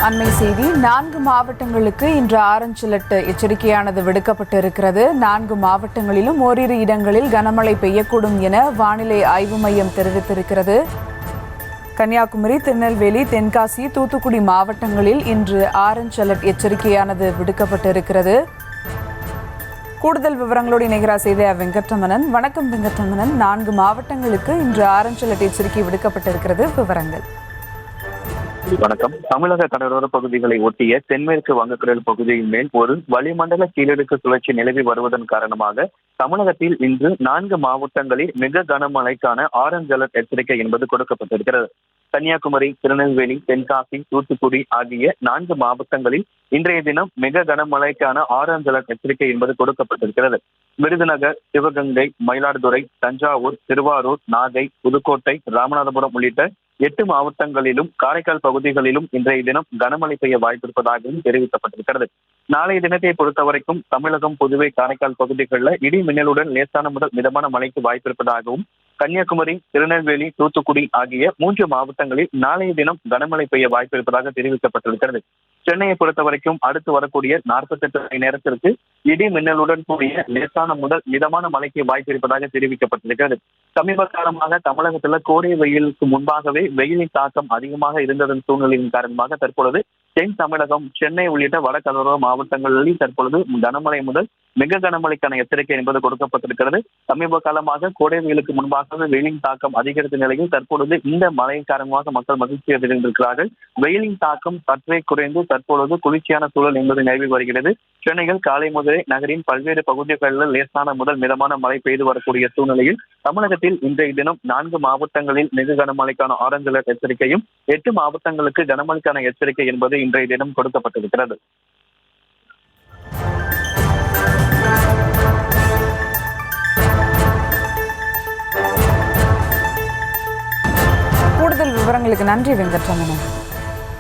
அண்மை செய்தி 4 மாவட்டங்களுக்கு இன்று ஆரஞ்சு அலர்ட் எச்சரிக்கையானது விடுக்கப்பட்டிருக்கிறது. 4 மாவட்டங்களிலும் ஓரிரு இடங்களில் கனமழை பெய்யக்கூடும் என வானிலை ஆய்வு மையம் தெரிவித்திருக்கிறது. கன்னியாகுமரி, திருநெல்வேலி, தென்காசி, தூத்துக்குடி மாவட்டங்களில் இன்று ஆரஞ்சு அலர்ட் எச்சரிக்கையானது விடுக்கப்பட்டிருக்கிறது. கூடுதல் விவரங்களோடு இணைகிறார் செய்தியாளர் வெங்கட்ரமணன். வணக்கம் வெங்கட்ரமணன். 4 மாவட்டங்களுக்கு இன்று ஆரஞ்சு அலர்ட் எச்சரிக்கை விடுக்கப்பட்டிருக்கிறது. விவரங்கள். வணக்கம். தமிழக கடலோர பகுதிகளை ஒட்டிய தென்மேற்கு வங்கக்கடல் பகுதியின் மேல் ஒரு வளிமண்டல கீழடுக்கு சுழற்சி நிலவி வருவதன் காரணமாக தமிழகத்தில் இன்று 4 மாவட்டங்களில் மிக கனமழைக்கான ஆரஞ்சு அலர்ட் எச்சரிக்கை என்பது கொடுக்கப்பட்டிருக்கிறது. கன்னியாகுமரி, திருநெல்வேலி, தென்காசி, தூத்துக்குடி ஆகிய 4 மாவட்டங்களில் இன்றைய தினம் மிக கனமழைக்கான ஆரஞ்சு அலர்ட் எச்சரிக்கை என்பது கொடுக்கப்பட்டிருக்கிறது. விருதுநகர், சிவகங்கை, மயிலாடுதுறை, தஞ்சாவூர், திருவாரூர், நாகை, புதுக்கோட்டை, ராமநாதபுரம் உள்ளிட்ட 8 மாவட்டங்களிலும் காரைக்கால் பகுதிகளிலும் இன்றைய தினம் கனமழை பெய்ய வாய்ப்பிருப்பதாகவும் தெரிவிக்கப்பட்டிருக்கிறது. நாளைய தினத்தை பொறுத்தவரைக்கும் தமிழகம், புதுவை, காரைக்கால் பகுதிகளில் இடி மின்னலுடன் லேசான முதல் மிதமான மழைக்கு வாய்ப்பிருப்பதாகவும், கன்னியாகுமரி, திருநெல்வேலி, தூத்துக்குடி ஆகிய 3 மாவட்டங்களில் நாளைய தினம் கனமழை பெய்ய வாய்ப்பிருப்பதாக தெரிவிக்கப்பட்டிருக்கிறது. சென்னையை பொறுத்தவரைக்கும் அடுத்து வரக்கூடிய 48 மணி நேரத்திற்கு இடி மின்னலுடன் கூடிய லேசான முதல் மிதமான மழைக்கு வாய்ப்பு இருப்பதாக தெரிவிக்கப்பட்டிருக்கிறது. சமீப காலமாக தமிழகத்துல கோடை வெயிலுக்கு முன்பாகவே வெயிலின் தாக்கம் அதிகமாக இருந்ததன் சூழ்நிலையின் காரணமாக தற்பொழுது தென் தமிழகம், சென்னை உள்ளிட்ட வட கடலோர மாவட்டங்களில் தற்பொழுது கனமழை முதல் மிக கனமழைக்கான எச்சரிக்கை என்பது கொடுக்கப்பட்டிருக்கிறது. சமீப காலமாக கோடை வெயிலுக்கு முன்பாகவே வெயிலின் தாக்கம் அதிகரித்த நிலையில் தற்பொழுது இந்த மழை காரணமாக மக்கள் மகிழ்ச்சி அடைந்திருக்கிறார்கள். வெயிலின் தாக்கம் சற்றே குறைந்து தற்பொழுது குளிர்ச்சியான சூழல் என்பது நிலவி வருகிறது. சென்னையில் காலை முதலே நகரின் பல்வேறு பகுதிகளில் லேசான முதல் மிதமான மழை பெய்து வரக்கூடிய சூழ்நிலையில் தமிழகத்தில் இன்றைய தினம் 4 மாவட்டங்களில் மிக கனமழைக்கான ஆரஞ்சு அலர்ட் எச்சரிக்கையும் 8 மாவட்டங்களுக்கு கனமழைக்கான எச்சரிக்கை என்பது இன்றைய தினம் கொடுக்கப்பட்டிருக்கிறது. கூடுதல் விவரங்களுக்கு நன்றி வெங்கட்ரமணன்.